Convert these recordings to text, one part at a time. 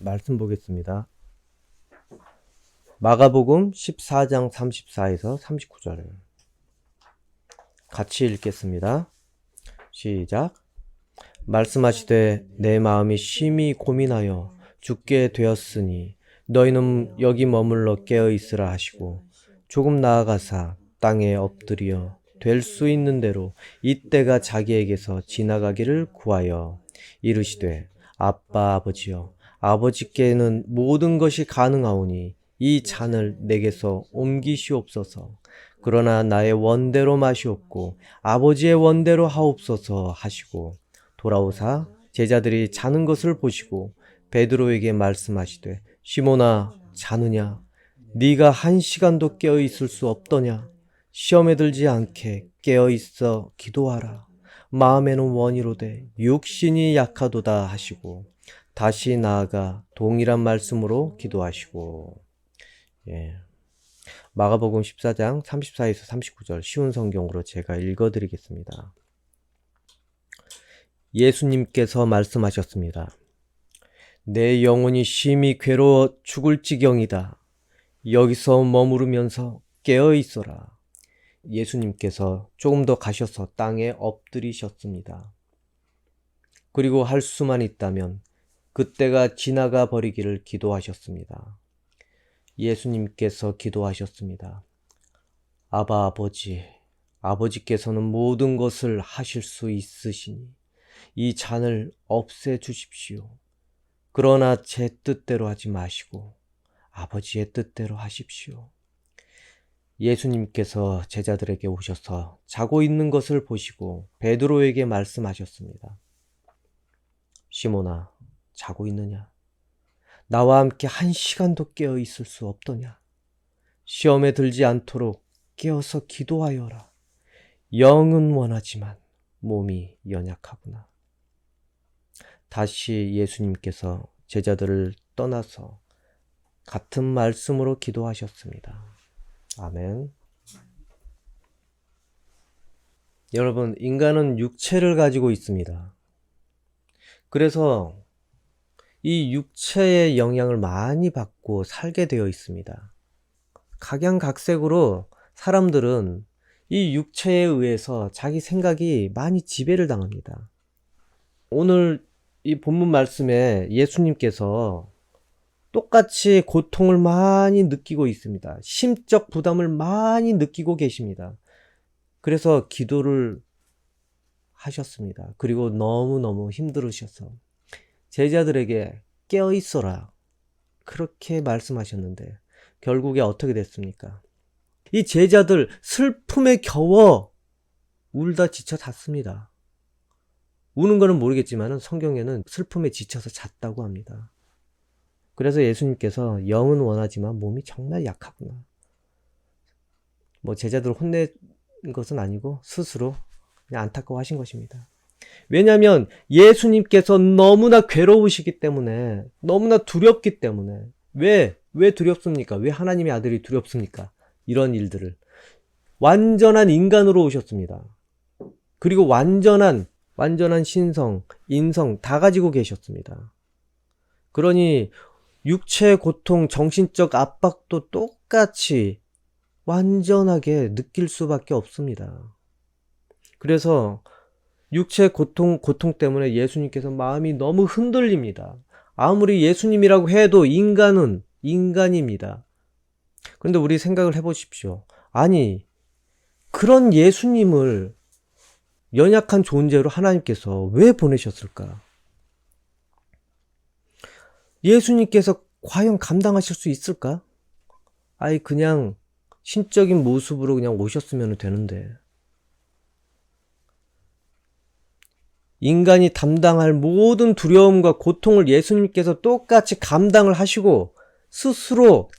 말씀 보겠습니다. 마가복음 14장 34에서 39절 같이 읽겠습니다. 시작. 말씀하시되 내 마음이 심히 고민하여 죽게 되었으니 너희는 여기 머물러 깨어있으라 하시고 조금 나아가사 땅에 엎드려 될 수 있는 대로 이때가 자기에게서 지나가기를 구하여 이르시되 아빠 아버지여 아버지께는 모든 것이 가능하오니 이 잔을 내게서 옮기시옵소서. 그러나 나의 원대로 마시옵고 아버지의 원대로 하옵소서 하시고 돌아오사 제자들이 자는 것을 보시고 베드로에게 말씀하시되 시몬아 자느냐 네가 1시간도 깨어 있을 수 없더냐 시험에 들지 않게 깨어 있어 기도하라. 마음에는 원이로되 육신이 약하도다 하시고 다시 나아가 동일한 말씀으로 기도하시고. 마가복음 14장 34에서 39절 쉬운 성경으로 제가 읽어드리겠습니다. 예수님께서 말씀하셨습니다. 내 영혼이 심히 괴로워 죽을 지경이다. 여기서 머무르면서 깨어 있어라. 예수님께서 조금 더 가셔서 땅에 엎드리셨습니다. 그리고 할 수만 있다면 그때가 지나가 버리기를 기도하셨습니다. 예수님께서 기도하셨습니다. 아바 아버지, 아버지께서는 모든 것을 하실 수 있으시니 이 잔을 없애 주십시오. 그러나 제 뜻대로 하지 마시고 아버지의 뜻대로 하십시오. 예수님께서 제자들에게 오셔서 자고 있는 것을 보시고 베드로에게 말씀하셨습니다. 시몬아, 자고 있느냐? 나와 함께 1시간도 깨어 있을 수 없더냐? 시험에 들지 않도록 깨어서 기도하여라. 영은 원하지만 몸이 연약하구나. 다시 예수님께서 제자들을 떠나서 같은 말씀으로 기도하셨습니다. 아멘. 여러분, 인간은 육체를 가지고 있습니다. 그래서 이 육체의 영향을 많이 받고 살게 되어 있습니다. 각양각색으로 사람들은 이 육체에 의해서 자기 생각이 많이 지배를 당합니다. 오늘 이 본문 말씀에 예수님께서 똑같이 고통을 많이 느끼고 있습니다. 심적 부담을 많이 느끼고 계십니다. 그래서 기도를 하셨습니다. 그리고 너무너무 힘들으셔서 제자들에게 깨어 있어라 그렇게 말씀하셨는데 결국에 어떻게 됐습니까? 이 제자들 슬픔에 겨워 울다 지쳐 잤습니다. 우는 거는 모르겠지만 성경에는 슬픔에 지쳐서 잤다고 합니다. 그래서 예수님께서 영은 원하지만 몸이 정말 약하구나. 제자들을 혼낸 것은 아니고 스스로 그냥 안타까워하신 것입니다. 왜냐하면 예수님께서 너무나 괴로우시기 때문에, 너무나 두렵기 때문에. 왜 두렵습니까? 왜 하나님의 아들이 두렵습니까? 이런 일들을. 완전한 인간으로 오셨습니다. 그리고 완전한 신성, 인성 다 가지고 계셨습니다. 그러니 육체의 고통, 정신적 압박도 똑같이 완전하게 느낄 수밖에 없습니다. 그래서 육체의 고통 때문에 예수님께서 마음이 너무 흔들립니다. 아무리 예수님이라고 해도 인간은 인간입니다. 그런데 우리 생각을 해보십시오. 아니, 그런 예수님을 연약한 존재로 하나님께서 왜 보내셨을까? 예수님께서 과연 감당하실 수 있을까? 그냥 신적인 모습으로 그냥 오셨으면 되는데. 인간이 담당할 모든 두려움과 고통을 예수님께서 똑같이 감당을 하시고 스스로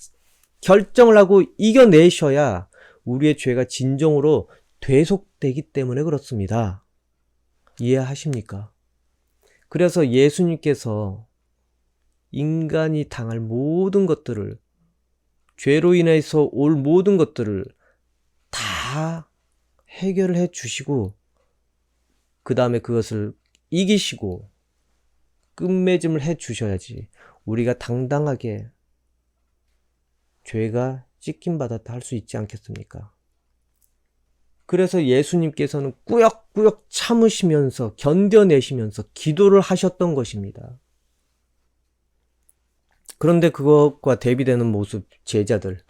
결정을 하고 이겨내셔야 우리의 죄가 진정으로 되속되기 때문에 그렇습니다. 이해하십니까? 그래서 예수님께서 인간이 당할 모든 것들을, 죄로 인해서 올 모든 것들을 다 해결을 해 주시고 그 다음에 그것을 이기시고 끝맺음을 해 주셔야지 우리가 당당하게 죄가 찢김받았다 할 수 있지 않겠습니까? 그래서 예수님께서는 꾸역꾸역 참으시면서 견뎌내시면서 기도를 하셨던 것입니다. 그런데 그것과 대비되는 모습 제자들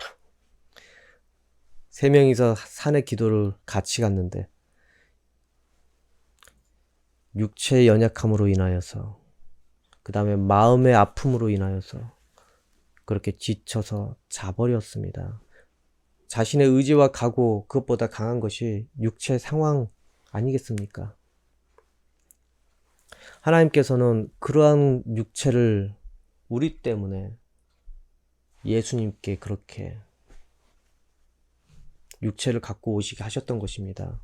3명이서 산에 기도를 같이 갔는데 육체의 연약함으로 인하여서 그 다음에 마음의 아픔으로 인하여서 그렇게 지쳐서 자버렸습니다. 자신의 의지와 각오 그것보다 강한 것이 육체의 상황 아니겠습니까? 하나님께서는 그러한 육체를 우리 때문에 예수님께 그렇게 육체를 갖고 오시게 하셨던 것입니다.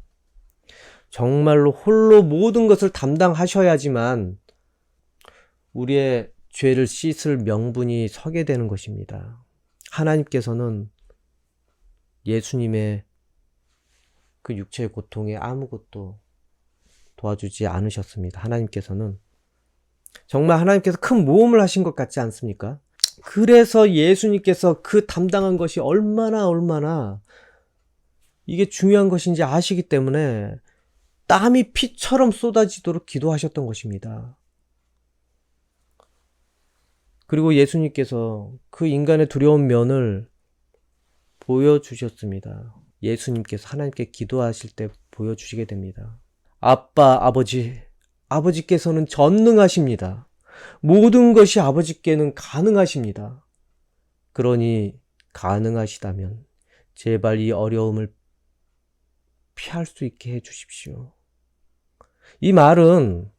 정말로 홀로 모든 것을 담당하셔야지만 우리의 죄를 씻을 명분이 서게 되는 것입니다. 하나님께서는 예수님의 그 육체의 고통에 아무것도 도와주지 않으셨습니다. 하나님께서는 정말 하나님께서 큰 모험을 하신 것 같지 않습니까? 그래서 예수님께서 그 담당한 것이 얼마나 이게 중요한 것인지 아시기 때문에 땀이 피처럼 쏟아지도록 기도하셨던 것입니다. 그리고 예수님께서 그 인간의 두려운 면을 보여주셨습니다. 예수님께서 하나님께 기도하실 때 보여주시게 됩니다. 아버지께서는 전능하십니다. 모든 것이 아버지께는 가능하십니다. 그러니 가능하시다면 제발 이 어려움을 피할 수 있게 해주십시오. 이 말은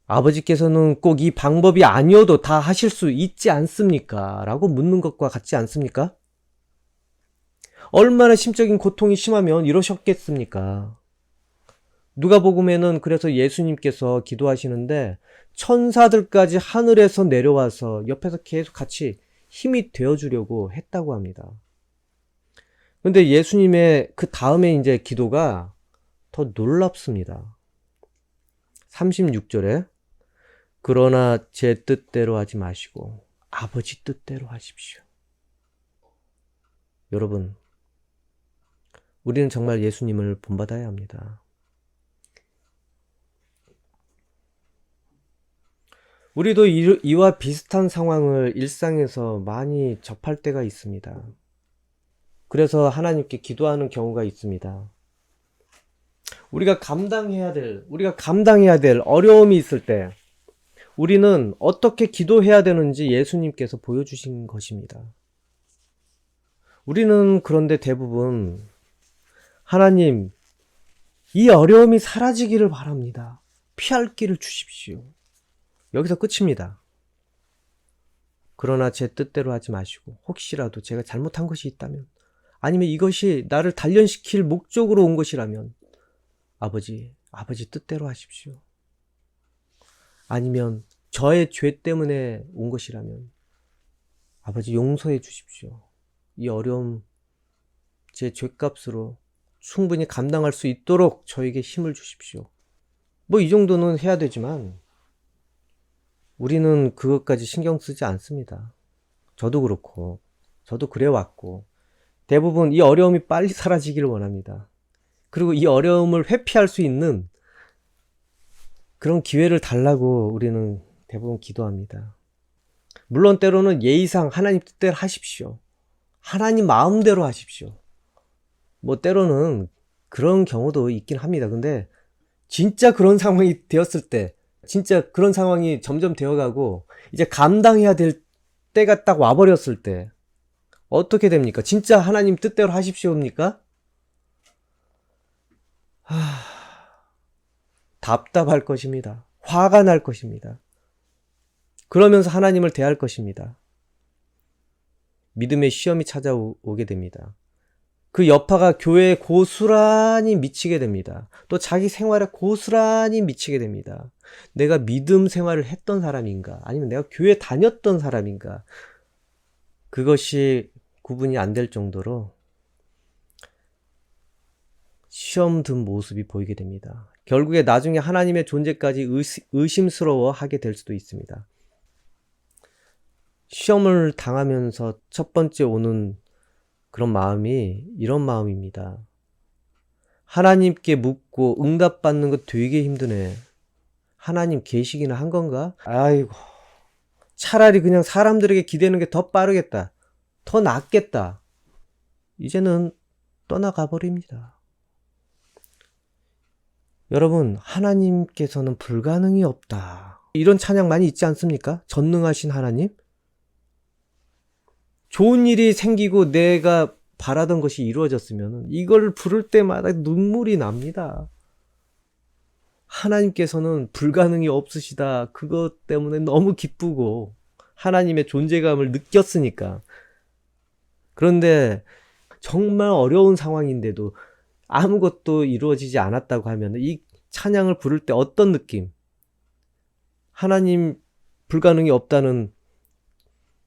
아버지께서는 꼭 이 방법이 아니어도 다 하실 수 있지 않습니까? 라고 묻는 것과 같지 않습니까? 얼마나 심적인 고통이 심하면 이러셨겠습니까? 누가복음에는 그래서 예수님께서 기도하시는데 천사들까지 하늘에서 내려와서 옆에서 계속 같이 힘이 되어주려고 했다고 합니다. 근데 예수님의 그 다음에 이제 기도가 더 놀랍습니다. 36절에 그러나 제 뜻대로 하지 마시고 아버지 뜻대로 하십시오. 여러분, 우리는 정말 예수님을 본받아야 합니다. 우리도 이와 비슷한 상황을 일상에서 많이 접할 때가 있습니다. 그래서 하나님께 기도하는 경우가 있습니다. 우리가 감당해야 될 어려움이 있을 때 우리는 어떻게 기도해야 되는지 예수님께서 보여주신 것입니다. 우리는 그런데 대부분 하나님, 이 어려움이 사라지기를 바랍니다. 피할 길을 주십시오. 여기서 끝입니다. 그러나 제 뜻대로 하지 마시고 혹시라도 제가 잘못한 것이 있다면 아니면 이것이 나를 단련시킬 목적으로 온 것이라면 아버지 뜻대로 하십시오. 아니면 저의 죄 때문에 온 것이라면 아버지 용서해 주십시오. 이 어려움 제 죄값으로 충분히 감당할 수 있도록 저에게 힘을 주십시오. 이 정도는 해야 되지만 우리는 그것까지 신경 쓰지 않습니다. 저도 그렇고 저도 그래왔고 대부분 이 어려움이 빨리 사라지기를 원합니다. 그리고 이 어려움을 회피할 수 있는 그런 기회를 달라고 우리는 대부분 기도합니다. 물론 때로는 예의상 하나님 뜻대로 하십시오. 하나님 마음대로 하십시오. 때로는 그런 경우도 있긴 합니다. 근데 진짜 그런 상황이 되었을 때 진짜 그런 상황이 점점 되어가고 이제 감당해야 될 때가 딱 와버렸을 때 어떻게 됩니까? 진짜 하나님 뜻대로 하십시오입니까? 답답할 것입니다. 화가 날 것입니다. 그러면서 하나님을 대할 것입니다. 믿음의 시험이 찾아오게 됩니다. 그 여파가 교회에 고스란히 미치게 됩니다. 또 자기 생활에 고스란히 미치게 됩니다. 내가 믿음 생활을 했던 사람인가? 아니면 내가 교회 다녔던 사람인가? 그것이 구분이 안 될 정도로 시험 든 모습이 보이게 됩니다. 결국에 나중에 하나님의 존재까지 의심스러워 하게 될 수도 있습니다. 시험을 당하면서 첫 번째 오는 그런 마음이 이런 마음입니다. 하나님께 묻고 응답받는 거 되게 힘드네. 하나님 계시기는 한 건가? 아이고, 차라리 그냥 사람들에게 기대는 게 더 빠르겠다. 더 낫겠다. 이제는 떠나가 버립니다. 여러분, 하나님께서는 불가능이 없다. 이런 찬양 많이 있지 않습니까? 전능하신 하나님? 좋은 일이 생기고 내가 바라던 것이 이루어졌으면 이걸 부를 때마다 눈물이 납니다. 하나님께서는 불가능이 없으시다. 그것 때문에 너무 기쁘고 하나님의 존재감을 느꼈으니까. 그런데 정말 어려운 상황인데도 아무것도 이루어지지 않았다고 하면 이 찬양을 부를 때 어떤 느낌? 하나님 불가능이 없다는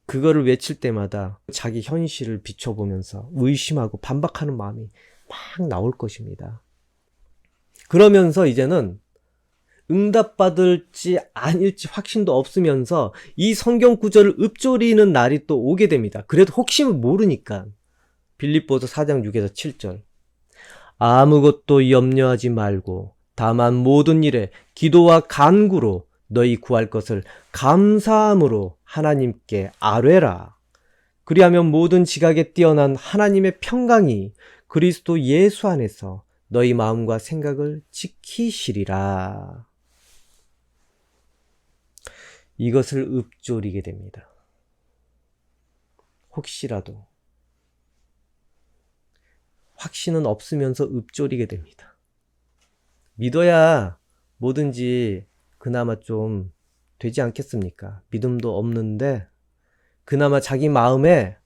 그거를 외칠 때마다 자기 현실을 비춰보면서 의심하고 반박하는 마음이 막 나올 것입니다. 그러면서 이제는 응답받을지 아닐지 확신도 없으면서 이 성경 구절을 읊조리는 날이 또 오게 됩니다. 그래도 혹시는 모르니까. 빌립보서 4장 6에서 7절. 아무것도 염려하지 말고 다만 모든 일에 기도와 간구로 너희 구할 것을 감사함으로 하나님께 아뢰라. 그리하면 모든 지각에 뛰어난 하나님의 평강이 그리스도 예수 안에서 너희 마음과 생각을 지키시리라. 이것을 읊조리게 됩니다. 혹시라도 확신은 없으면서 읊조리게 됩니다. 믿어야 뭐든지 그나마 좀 되지 않겠습니까? 믿음도 없는데 그나마 자기 마음에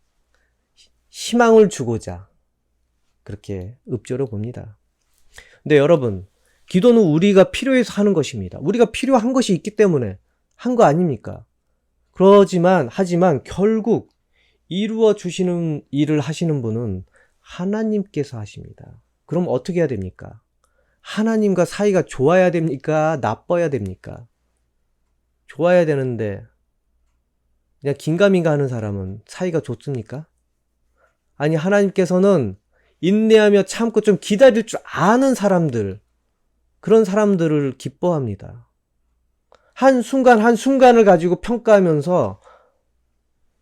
희망을 주고자 그렇게 읊조려 봅니다. 근데 여러분, 기도는 우리가 필요해서 하는 것입니다. 우리가 필요한 것이 있기 때문에 한 거 아닙니까? 하지만 결국 이루어 주시는 일을 하시는 분은 하나님께서 하십니다. 그럼 어떻게 해야 됩니까? 하나님과 사이가 좋아야 됩니까? 나빠야 됩니까? 좋아야 되는데 그냥 긴가민가 하는 사람은 사이가 좋습니까? 아니, 하나님께서는 인내하며 참고 좀 기다릴 줄 아는 사람들, 그런 사람들을 기뻐합니다. 한순간 한순간을 가지고 평가하면서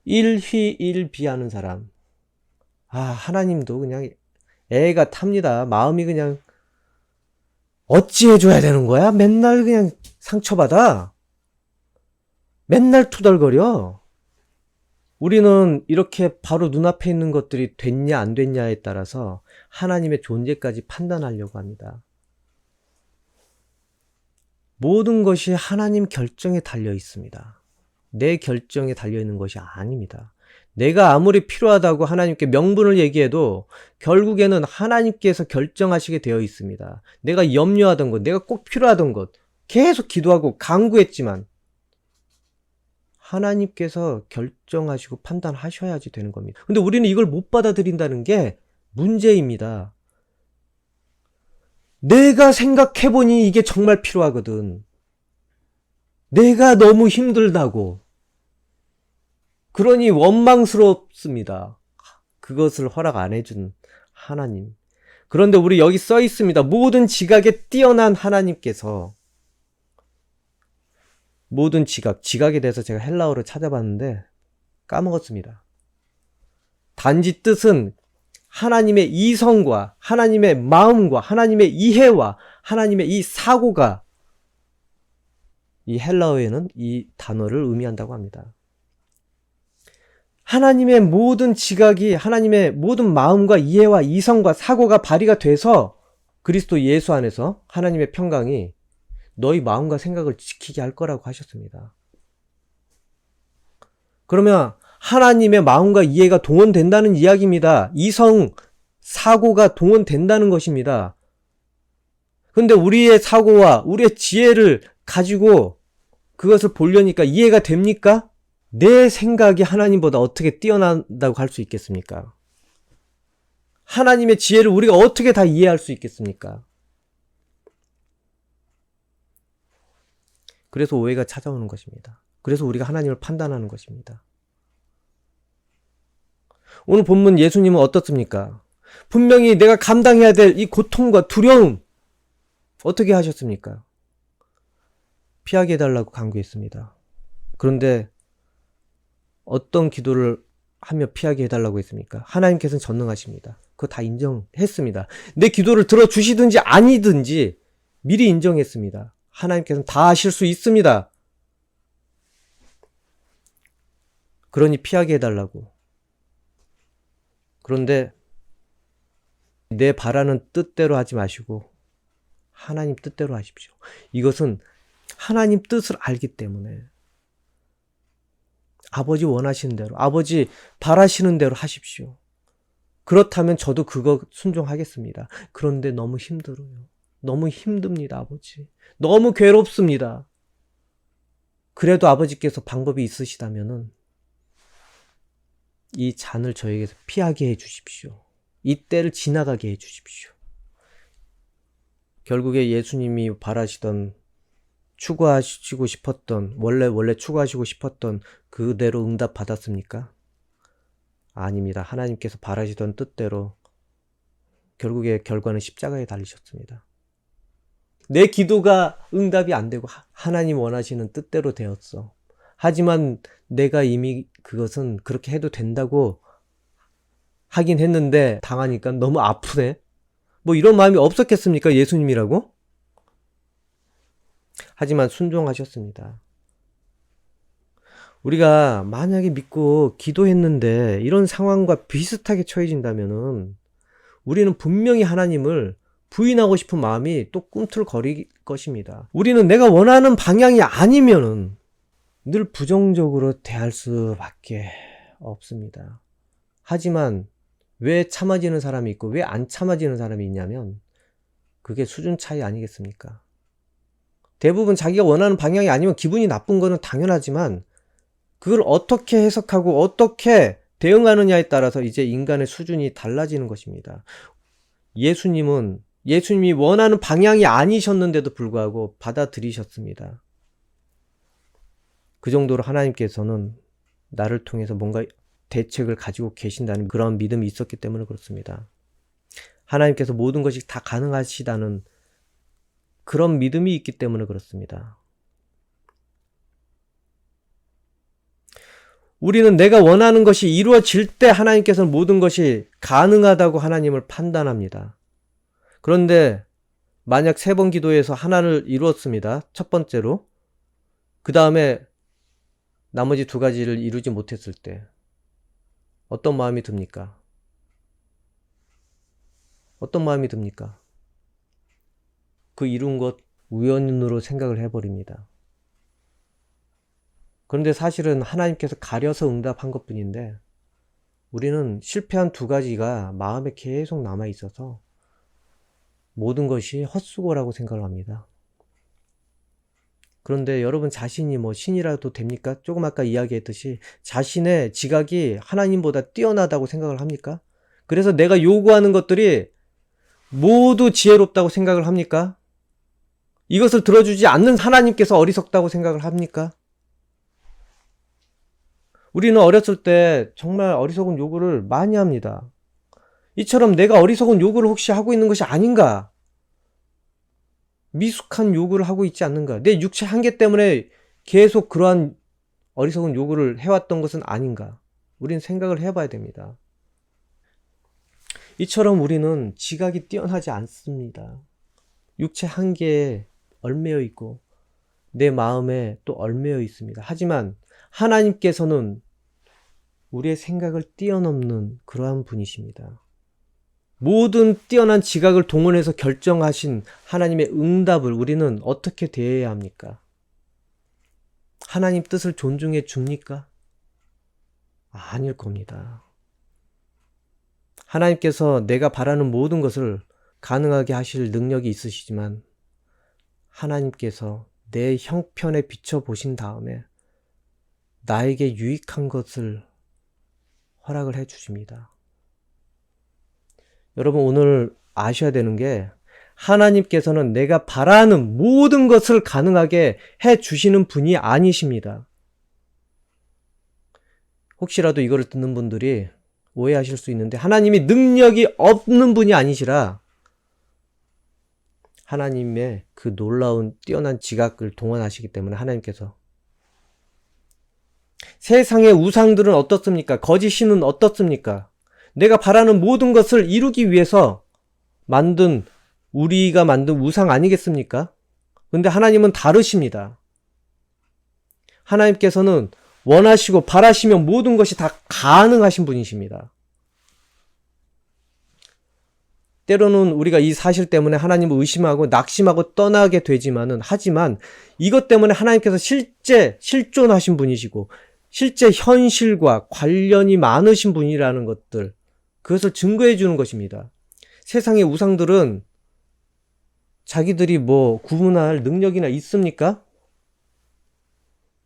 일희일비하는 사람. 하나님도 그냥 애가 탑니다. 마음이 그냥 어찌해줘야 되는 거야? 맨날 그냥 상처받아. 맨날 투덜거려. 우리는 이렇게 바로 눈앞에 있는 것들이 됐냐 안 됐냐에 따라서 하나님의 존재까지 판단하려고 합니다. 모든 것이 하나님 결정에 달려 있습니다. 내 결정에 달려 있는 것이 아닙니다. 내가 아무리 필요하다고 하나님께 명분을 얘기해도 결국에는 하나님께서 결정하시게 되어 있습니다. 내가 염려하던 것, 내가 꼭 필요하던 것 계속 기도하고 간구했지만 하나님께서 결정하시고 판단하셔야지 되는 겁니다. 근데 우리는 이걸 못 받아들인다는 게 문제입니다. 내가 생각해보니 이게 정말 필요하거든. 내가 너무 힘들다고. 그러니 원망스럽습니다. 그것을 허락 안 해준 하나님. 그런데 우리 여기 써 있습니다. 모든 지각에 뛰어난 하나님께서, 모든 지각에 대해서 제가 헬라어를 찾아봤는데 까먹었습니다. 단지 뜻은 하나님의 이성과 하나님의 마음과 하나님의 이해와 하나님의 이 사고가 이 헬라어에는 이 단어를 의미한다고 합니다. 하나님의 모든 지각이 하나님의 모든 마음과 이해와 이성과 사고가 발휘가 돼서 그리스도 예수 안에서 하나님의 평강이 너희 마음과 생각을 지키게 할 거라고 하셨습니다. 그러면 하나님의 마음과 이해가 동원된다는 이야기입니다. 이성, 사고가 동원된다는 것입니다. 근데 우리의 사고와 우리의 지혜를 가지고 그것을 보려니까 이해가 됩니까? 내 생각이 하나님보다 어떻게 뛰어난다고 할 수 있겠습니까? 하나님의 지혜를 우리가 어떻게 다 이해할 수 있겠습니까? 그래서 오해가 찾아오는 것입니다. 그래서 우리가 하나님을 판단하는 것입니다. 오늘 본문 예수님은 어떻습니까? 분명히 내가 감당해야 될 이 고통과 두려움 어떻게 하셨습니까? 피하게 해달라고 간구했습니다. 그런데 어떤 기도를 하며 피하게 해달라고 했습니까? 하나님께서는 전능하십니다. 그거 다 인정했습니다. 내 기도를 들어주시든지 아니든지 미리 인정했습니다. 하나님께서는 다 하실 수 있습니다. 그러니 피하게 해달라고. 그런데 내 바라는 뜻대로 하지 마시고 하나님 뜻대로 하십시오. 이것은 하나님 뜻을 알기 때문에 아버지 원하시는 대로, 아버지 바라시는 대로 하십시오. 그렇다면 저도 그거 순종하겠습니다. 그런데 너무 힘들어요. 너무 힘듭니다, 아버지. 너무 괴롭습니다. 그래도 아버지께서 방법이 있으시다면은 이 잔을 저에게서 피하게 해 주십시오. 이 때를 지나가게 해 주십시오. 결국에 예수님이 바라시던, 추구하시고 싶었던, 원래 추구하시고 싶었던 그대로 응답받았습니까? 아닙니다. 하나님께서 바라시던 뜻대로 결국에 결과는 십자가에 달리셨습니다. 내 기도가 응답이 안 되고 하나님 원하시는 뜻대로 되었어. 하지만 내가 이미 그것은 그렇게 해도 된다고 하긴 했는데 당하니까 너무 아프네. 뭐 이런 마음이 없었겠습니까? 예수님이라고? 하지만 순종하셨습니다. 우리가 만약에 믿고 기도했는데 이런 상황과 비슷하게 처해진다면은 우리는 분명히 하나님을 부인하고 싶은 마음이 또 꿈틀거릴 것입니다. 우리는 내가 원하는 방향이 아니면은 늘 부정적으로 대할 수밖에 없습니다. 하지만 왜 참아지는 사람이 있고 왜 안 참아지는 사람이 있냐면 그게 수준 차이 아니겠습니까? 대부분 자기가 원하는 방향이 아니면 기분이 나쁜 거는 당연하지만 그걸 어떻게 해석하고 어떻게 대응하느냐에 따라서 이제 인간의 수준이 달라지는 것입니다. 예수님이 원하는 방향이 아니셨는데도 불구하고 받아들이셨습니다. 그 정도로 하나님께서는 나를 통해서 뭔가 대책을 가지고 계신다는 그런 믿음이 있었기 때문에 그렇습니다. 하나님께서 모든 것이 다 가능하시다는 그런 믿음이 있기 때문에 그렇습니다. 우리는 내가 원하는 것이 이루어질 때 하나님께서는 모든 것이 가능하다고 하나님을 판단합니다. 그런데 만약 3번 기도에서 하나를 이루었습니다. 첫 번째로. 그 다음에 나머지 2가지를 이루지 못했을 때 어떤 마음이 듭니까? 어떤 마음이 듭니까? 그 이룬 것 우연으로 생각을 해버립니다. 그런데 사실은 하나님께서 가려서 응답한 것뿐인데 우리는 실패한 2가지가 마음에 계속 남아있어서 모든 것이 헛수고라고 생각을 합니다. 그런데 여러분 자신이 뭐 신이라도 됩니까? 조금 아까 이야기했듯이 자신의 지각이 하나님보다 뛰어나다고 생각을 합니까? 그래서 내가 요구하는 것들이 모두 지혜롭다고 생각을 합니까? 이것을 들어주지 않는 하나님께서 어리석다고 생각을 합니까? 우리는 어렸을 때 정말 어리석은 요구를 많이 합니다. 이처럼 내가 어리석은 요구를 혹시 하고 있는 것이 아닌가? 미숙한 요구를 하고 있지 않는가? 내 육체 한계 때문에 계속 그러한 어리석은 요구를 해왔던 것은 아닌가? 우리는 생각을 해봐야 됩니다. 이처럼 우리는 지각이 뛰어나지 않습니다. 육체 한계에 얽매여 있고 내 마음에 또 얽매여 있습니다. 하지만 하나님께서는 우리의 생각을 뛰어넘는 그러한 분이십니다. 모든 뛰어난 지각을 동원해서 결정하신 하나님의 응답을 우리는 어떻게 대해야 합니까? 하나님 뜻을 존중해 줍니까? 아닐 겁니다. 하나님께서 내가 바라는 모든 것을 가능하게 하실 능력이 있으시지만 하나님께서 내 형편에 비춰보신 다음에 나에게 유익한 것을 허락을 해 주십니다. 여러분 오늘 아셔야 되는 게 하나님께서는 내가 바라는 모든 것을 가능하게 해 주시는 분이 아니십니다. 혹시라도 이거를 듣는 분들이 오해하실 수 있는데 하나님이 능력이 없는 분이 아니시라 하나님의 그 놀라운 뛰어난 지각을 동원하시기 때문에 하나님께서 세상의 우상들은 어떻습니까? 거짓 신은 어떻습니까? 내가 바라는 모든 것을 이루기 위해서 우리가 만든 우상 아니겠습니까? 근데 하나님은 다르십니다. 하나님께서는 원하시고 바라시면 모든 것이 다 가능하신 분이십니다. 때로는 우리가 이 사실 때문에 하나님을 의심하고 낙심하고 떠나게 되지만은, 하지만 이것 때문에 하나님께서 실제 실존하신 분이시고 실제 현실과 관련이 많으신 분이라는 것들, 그것을 증거해 주는 것입니다. 세상의 우상들은 자기들이 뭐 구분할 능력이나 있습니까?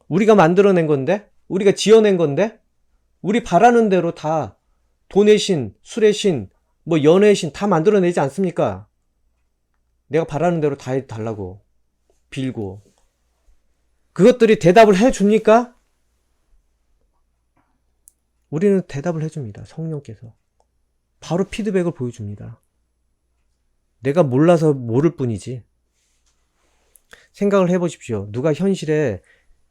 우리가 만들어낸 건데, 우리가 지어낸 건데, 우리 바라는 대로 다 돈의 신, 술의 신, 뭐 연애의 신 다 만들어내지 않습니까? 내가 바라는 대로 다 해달라고 빌고. 그것들이 대답을 해줍니까? 우리는 대답을 해줍니다. 성령께서 바로 피드백을 보여줍니다. 내가 몰라서 모를 뿐이지. 생각을 해보십시오. 누가 현실에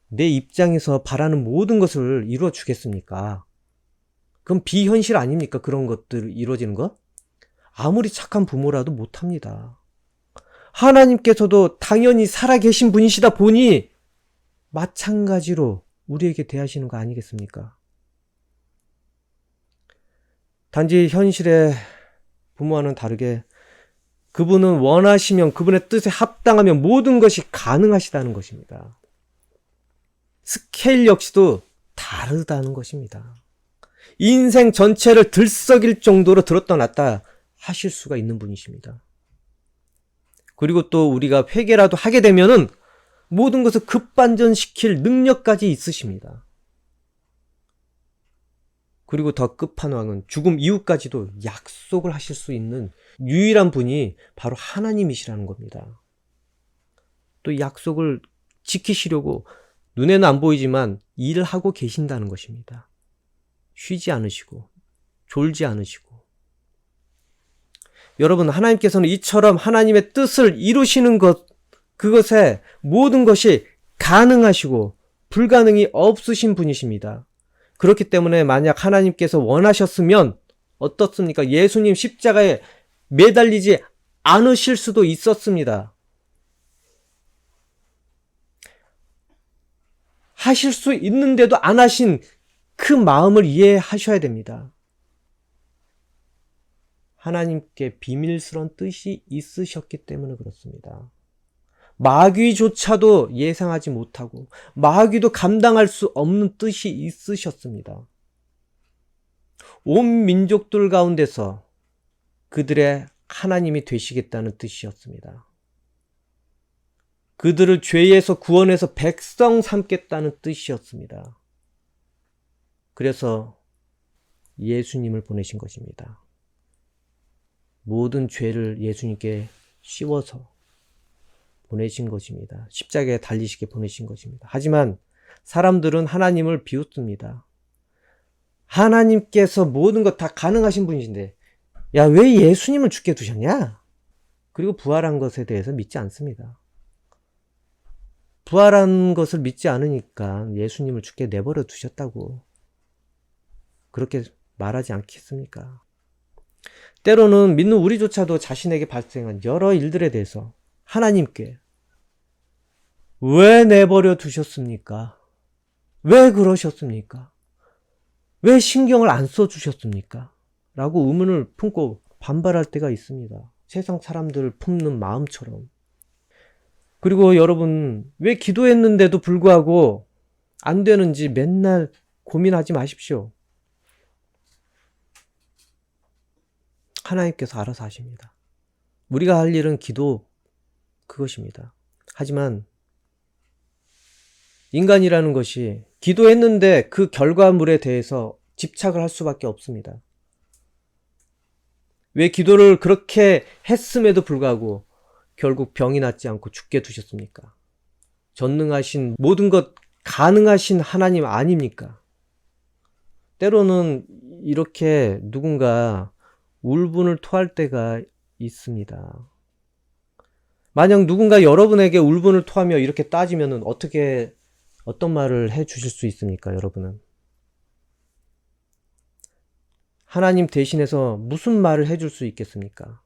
내 입장에서 바라는 모든 것을 이루어 주겠습니까? 그럼 비현실 아닙니까? 그런 것들 이루어지는 거? 아무리 착한 부모라도 못합니다. 하나님께서도 당연히 살아계신 분이시다 보니 마찬가지로 우리에게 대하시는 거 아니겠습니까? 단지 현실의 부모와는 다르게 그분은 원하시면, 그분의 뜻에 합당하면 모든 것이 가능하시다는 것입니다. 스케일 역시도 다르다는 것입니다. 인생 전체를 들썩일 정도로 들었다 놨다 하실 수가 있는 분이십니다. 그리고 또 우리가 회개라도 하게 되면은 모든 것을 급반전시킬 능력까지 있으십니다. 그리고 더 끝판왕은 죽음 이후까지도 약속을 하실 수 있는 유일한 분이 바로 하나님이시라는 겁니다. 또 약속을 지키시려고 눈에는 안 보이지만 일을 하고 계신다는 것입니다. 쉬지 않으시고 졸지 않으시고. 여러분, 하나님께서는 이처럼 하나님의 뜻을 이루시는 것, 그것에 모든 것이 가능하시고 불가능이 없으신 분이십니다. 그렇기 때문에 만약 하나님께서 원하셨으면 어떻습니까? 예수님 십자가에 매달리지 않으실 수도 있었습니다. 하실 수 있는데도 안 하신 그 마음을 이해하셔야 됩니다. 하나님께 비밀스러운 뜻이 있으셨기 때문에 그렇습니다. 마귀조차도 예상하지 못하고 마귀도 감당할 수 없는 뜻이 있으셨습니다. 온 민족들 가운데서 그들의 하나님이 되시겠다는 뜻이었습니다. 그들을 죄에서 구원해서 백성 삼겠다는 뜻이었습니다. 그래서 예수님을 보내신 것입니다. 모든 죄를 예수님께 씌워서 보내신 것입니다. 십자가에 달리시게 보내신 것입니다. 하지만 사람들은 하나님을 비웃습니다. 하나님께서 모든 것 다 가능하신 분이신데 야, 왜 예수님을 죽게 두셨냐? 그리고 부활한 것에 대해서 믿지 않습니다. 부활한 것을 믿지 않으니까 예수님을 죽게 내버려 두셨다고 그렇게 말하지 않겠습니까? 때로는 믿는 우리조차도 자신에게 발생한 여러 일들에 대해서 하나님께 왜 내버려 두셨습니까? 왜 그러셨습니까? 왜 신경을 안 써주셨습니까? 라고 의문을 품고 반발할 때가 있습니다. 세상 사람들을 품는 마음처럼. 그리고 여러분, 왜 기도했는데도 불구하고 안 되는지 맨날 고민하지 마십시오. 하나님께서 알아서 하십니다. 우리가 할 일은 기도, 그것입니다. 하지만 인간이라는 것이 기도했는데 그 결과물에 대해서 집착을 할 수밖에 없습니다. 왜 기도를 그렇게 했음에도 불구하고 결국 병이 낫지 않고 죽게 두셨습니까? 전능하신 모든 것 가능하신 하나님 아닙니까? 때로는 이렇게 누군가 울분을 토할 때가 있습니다. 만약 누군가 여러분에게 울분을 토하며 이렇게 따지면은 어떤 말을 해 주실 수 있습니까, 여러분은? 하나님 대신해서 무슨 말을 해 줄 수 있겠습니까?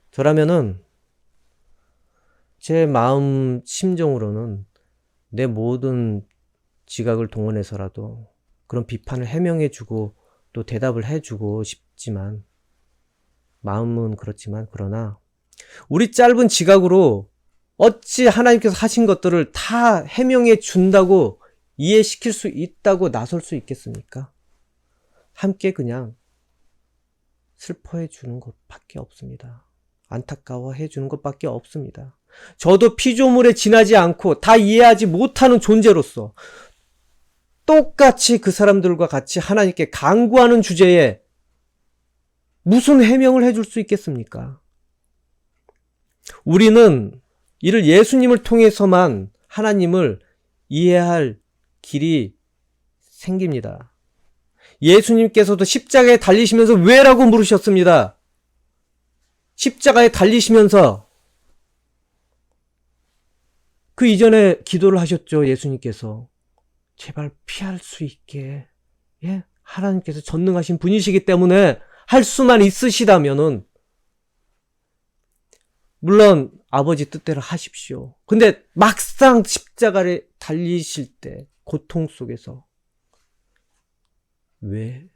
저라면은 제 마음 심정으로는 내 모든 지각을 동원해서라도 그런 비판을 해명해주고 또 대답을 해주고 싶지만, 마음은 그렇지만, 그러나 우리 짧은 지각으로 어찌 하나님께서 하신 것들을 다 해명해 준다고, 이해시킬 수 있다고 나설 수 있겠습니까? 함께 그냥 슬퍼해 주는 것밖에 없습니다. 안타까워해 주는 것밖에 없습니다. 저도 피조물에 지나지 않고 다 이해하지 못하는 존재로서 똑같이 그 사람들과 같이 하나님께 간구하는 주제에 무슨 해명을 해줄 수 있겠습니까? 우리는 이를 예수님을 통해서만 하나님을 이해할 길이 생깁니다. 예수님께서도 십자가에 달리시면서 왜라고 물으셨습니다. 십자가에 달리시면서 그 이전에 기도를 하셨죠. 예수님께서 제발 피할 수 있게, 하나님께서 전능하신 분이시기 때문에 할 수만 있으시다면은 물론 아버지 뜻대로 하십시오. 근데 막상 십자가에 달리실 때 고통 속에서 왜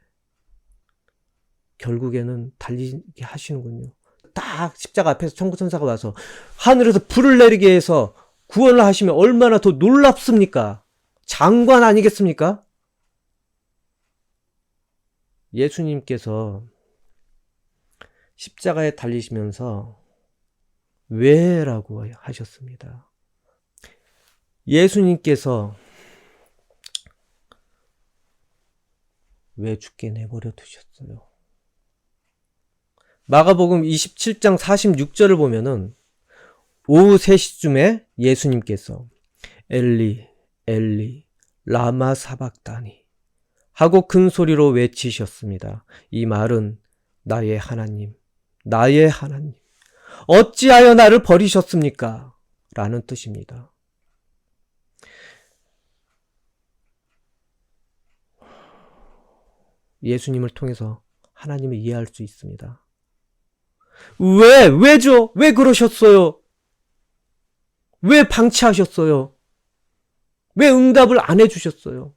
결국에는 달리게 하시는군요. 딱 십자가 앞에서 천구천사가 와서 하늘에서 불을 내리게 해서 구원을 하시면 얼마나 더 놀랍습니까? 장관 아니겠습니까? 예수님께서 십자가에 달리시면서 왜라고 하셨습니다. 예수님께서 왜 죽게 내버려 두셨어요? 마가복음 27장 46절을 보면은 오후 3시쯤에 예수님께서 엘리 엘리 라마 사박다니 하고 큰 소리로 외치셨습니다. 이 말은 나의 하나님, 나의 하나님, 어찌하여 나를 버리셨습니까? 라는 뜻입니다. 예수님을 통해서 하나님을 이해할 수 있습니다. 왜죠? 왜 그러셨어요? 왜 방치하셨어요? 왜 응답을 안 해주셨어요?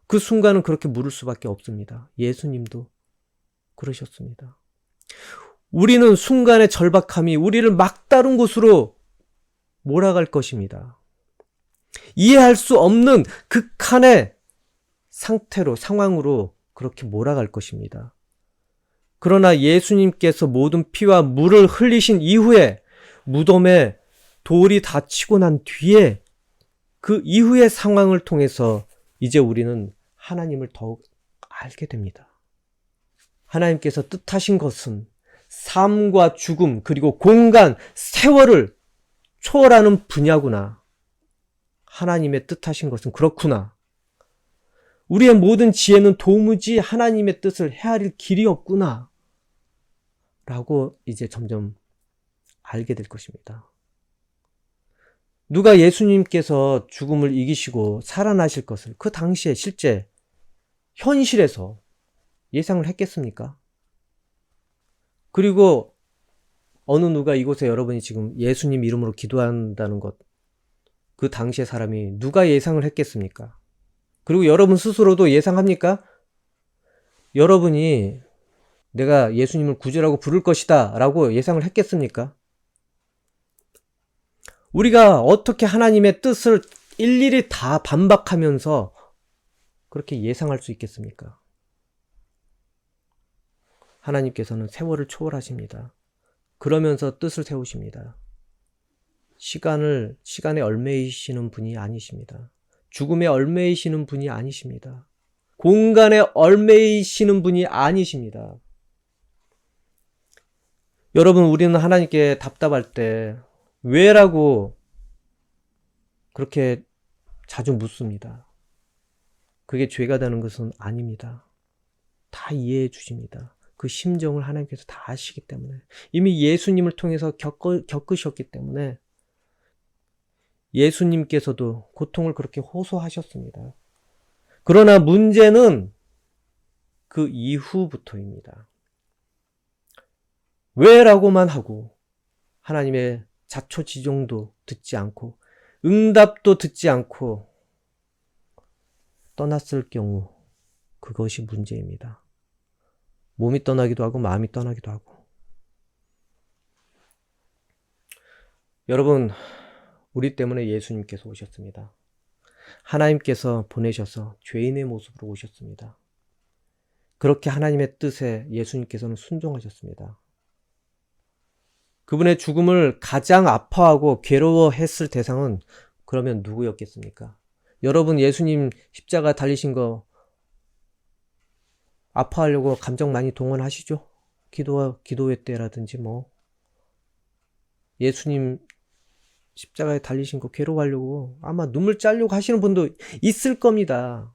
그 순간은 그렇게 물을 수밖에 없습니다. 예수님도 그러셨습니다. 우리는 순간의 절박함이 우리를 막다른 곳으로 몰아갈 것입니다. 이해할 수 없는 극한의 상황으로 그렇게 몰아갈 것입니다. 그러나 예수님께서 모든 피와 물을 흘리신 이후에 무덤에 돌이 다 치고 난 뒤에 그 이후의 상황을 통해서 이제 우리는 하나님을 더욱 알게 됩니다. 하나님께서 뜻하신 것은 삶과 죽음 그리고 공간, 세월을 초월하는 분야구나. 하나님의 뜻하신 것은 그렇구나. 우리의 모든 지혜는 도무지 하나님의 뜻을 헤아릴 길이 없구나. 라고 이제 점점 알게 될 것입니다. 누가 예수님께서 죽음을 이기시고 살아나실 것을 그 당시에 실제 현실에서 예상을 했겠습니까? 그리고 어느 누가 이곳에 여러분이 지금 예수님 이름으로 기도한다는 것, 그 당시의 사람이 누가 예상을 했겠습니까? 그리고 여러분 스스로도 예상합니까? 여러분이 내가 예수님을 구주라고 부를 것이다 라고 예상을 했겠습니까? 우리가 어떻게 하나님의 뜻을 일일이 다 반박하면서 그렇게 예상할 수 있겠습니까? 하나님께서는 세월을 초월하십니다. 그러면서 뜻을 세우십니다. 시간에 얽매이시는 분이 아니십니다. 죽음에 얽매이시는 분이 아니십니다. 공간에 얽매이시는 분이 아니십니다. 여러분, 우리는 하나님께 답답할 때 왜라고 그렇게 자주 묻습니다. 그게 죄가 되는 것은 아닙니다. 다 이해해 주십니다. 그 심정을 하나님께서 다 아시기 때문에, 이미 예수님을 통해서 겪으셨기 때문에 예수님께서도 고통을 그렇게 호소하셨습니다. 그러나 문제는 그 이후부터입니다. 왜라고만 하고 하나님의 자초지종도 듣지 않고 응답도 듣지 않고 떠났을 경우, 그것이 문제입니다. 몸이 떠나기도 하고 마음이 떠나기도 하고. 여러분, 우리 때문에 예수님께서 오셨습니다. 하나님께서 보내셔서 죄인의 모습으로 오셨습니다. 그렇게 하나님의 뜻에 예수님께서는 순종하셨습니다. 그분의 죽음을 가장 아파하고 괴로워했을 대상은 그러면 누구였겠습니까? 여러분, 예수님 십자가 달리신 거 아파하려고 감정 많이 동원하시죠? 기도회 때라든지 예수님 십자가에 달리신 거 괴로워하려고 아마 눈물 짜려고 하시는 분도 있을 겁니다.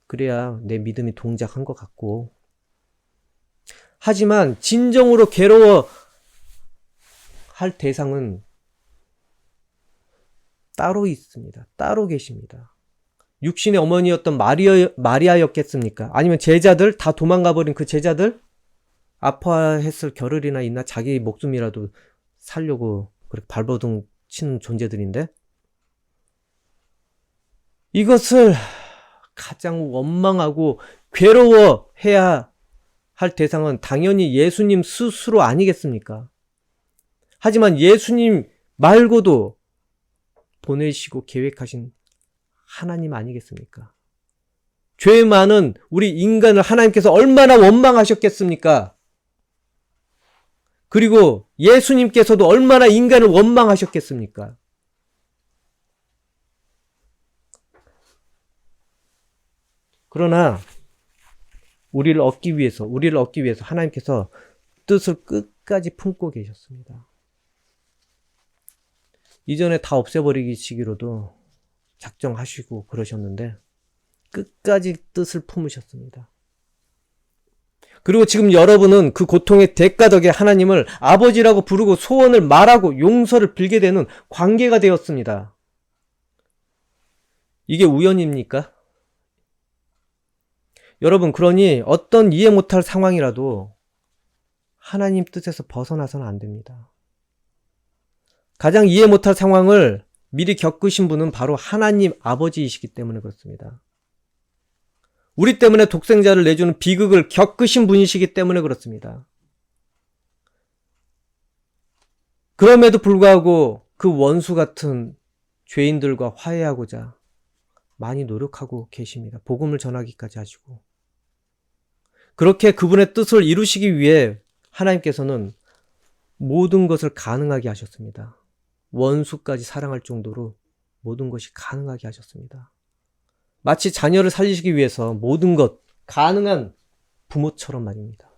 그래야 내 믿음이 동작한 것 같고. 하지만 진정으로 괴로워할 대상은 따로 있습니다. 따로 계십니다. 육신의 어머니였던 마리아였겠습니까? 아니면 제자들, 다 도망가 버린 그 제자들? 아파했을 겨를이나 있나? 자기 목숨이라도 살려고 그렇게 발버둥 치는 존재들인데, 이것을 가장 원망하고 괴로워해야 할 대상은 당연히 예수님 스스로 아니겠습니까? 하지만 예수님 말고도 보내시고 계획하신 하나님 아니겠습니까? 죄 많은 우리 인간을 하나님께서 얼마나 원망하셨겠습니까? 그리고 예수님께서도 얼마나 인간을 원망하셨겠습니까? 그러나 우리를 얻기 위해서 하나님께서 뜻을 끝까지 품고 계셨습니다. 이전에 다 없애버리시기로도 작정하시고 그러셨는데 끝까지 뜻을 품으셨습니다. 그리고 지금 여러분은 그 고통의 대가 덕에 하나님을 아버지라고 부르고 소원을 말하고 용서를 빌게 되는 관계가 되었습니다. 이게 우연입니까? 여러분, 그러니 어떤 이해 못할 상황이라도 하나님 뜻에서 벗어나서는 안 됩니다. 가장 이해 못할 상황을 미리 겪으신 분은 바로 하나님 아버지이시기 때문에 그렇습니다. 우리 때문에 독생자를 내주는 비극을 겪으신 분이시기 때문에 그렇습니다. 그럼에도 불구하고 그 원수 같은 죄인들과 화해하고자 많이 노력하고 계십니다. 복음을 전하기까지 하시고. 그렇게 그분의 뜻을 이루시기 위해 하나님께서는 모든 것을 가능하게 하셨습니다. 원수까지 사랑할 정도로 모든 것이 가능하게 하셨습니다. 마치 자녀를 살리시기 위해서 모든 것 가능한 부모처럼 말입니다.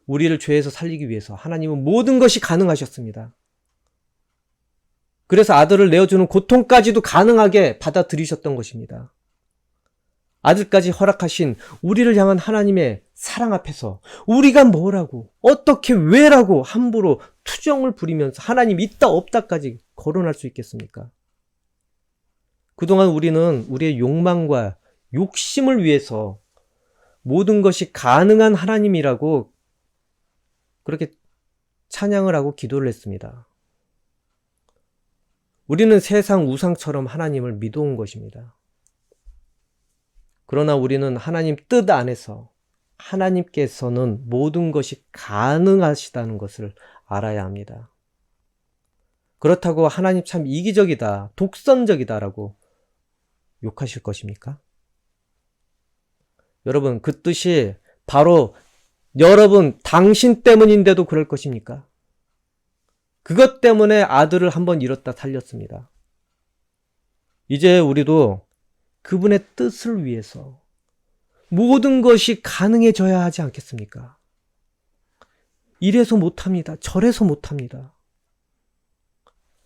우리를 죄에서 살리기 위해서 하나님은 모든 것이 가능하셨습니다. 그래서 아들을 내어주는 고통까지도 가능하게 받아들이셨던 것입니다. 아들까지 허락하신 우리를 향한 하나님의 사랑 앞에서 우리가 뭐라고, 어떻게, 왜라고 함부로 투정을 부리면서 하나님 있다 없다까지 거론할 수 있겠습니까? 그동안 우리는 우리의 욕망과 욕심을 위해서 모든 것이 가능한 하나님이라고 그렇게 찬양을 하고 기도를 했습니다. 우리는 세상 우상처럼 하나님을 믿어온 것입니다. 그러나 우리는 하나님 뜻 안에서 하나님께서는 모든 것이 가능하시다는 것을 알아야 합니다. 그렇다고 하나님 참 이기적이다, 독선적이다라고 욕하실 것입니까? 여러분, 그 뜻이 바로 여러분, 당신 때문인데도 그럴 것입니까? 그것 때문에 아들을 한번 잃었다 살렸습니다. 이제 우리도 그분의 뜻을 위해서 모든 것이 가능해져야 하지 않겠습니까? 이래서 못합니다. 저래서 못합니다.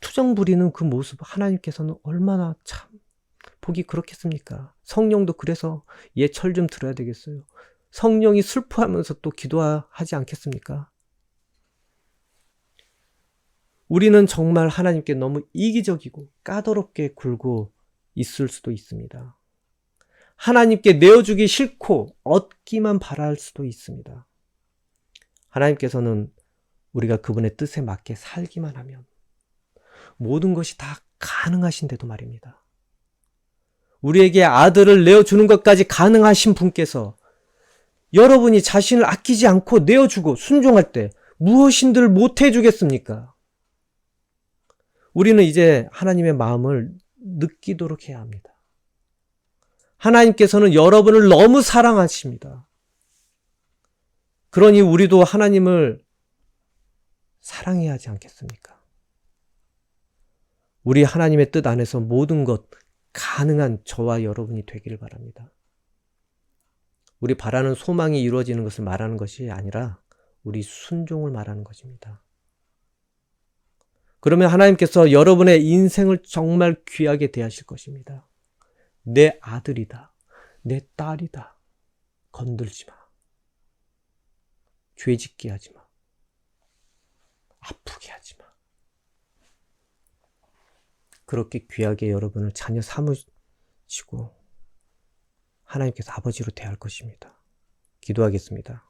투정 부리는 그 모습 하나님께서는 얼마나 참 복이 그렇겠습니까? 성령도 그래서 예철 좀 들어야 되겠어요. 성령이 슬퍼하면서 또 기도하지 않겠습니까? 우리는 정말 하나님께 너무 이기적이고 까다롭게 굴고 있을 수도 있습니다. 하나님께 내어주기 싫고 얻기만 바랄 수도 있습니다. 하나님께서는 우리가 그분의 뜻에 맞게 살기만 하면 모든 것이 다 가능하신데도 말입니다. 우리에게 아들을 내어주는 것까지 가능하신 분께서 여러분이 자신을 아끼지 않고 내어주고 순종할 때 무엇인들 못해주겠습니까? 우리는 이제 하나님의 마음을 느끼도록 해야 합니다. 하나님께서는 여러분을 너무 사랑하십니다. 그러니 우리도 하나님을 사랑해야 하지 않겠습니까? 우리 하나님의 뜻 안에서 모든 것 가능한 저와 여러분이 되기를 바랍니다. 우리 바라는 소망이 이루어지는 것을 말하는 것이 아니라 우리 순종을 말하는 것입니다. 그러면 하나님께서 여러분의 인생을 정말 귀하게 대하실 것입니다. 내 아들이다. 내 딸이다. 건들지 마. 죄짓게 하지 마. 아프게 하지 마. 그렇게 귀하게 여러분을 자녀 삼으시고 하나님께서 아버지로 대할 것입니다. 기도하겠습니다.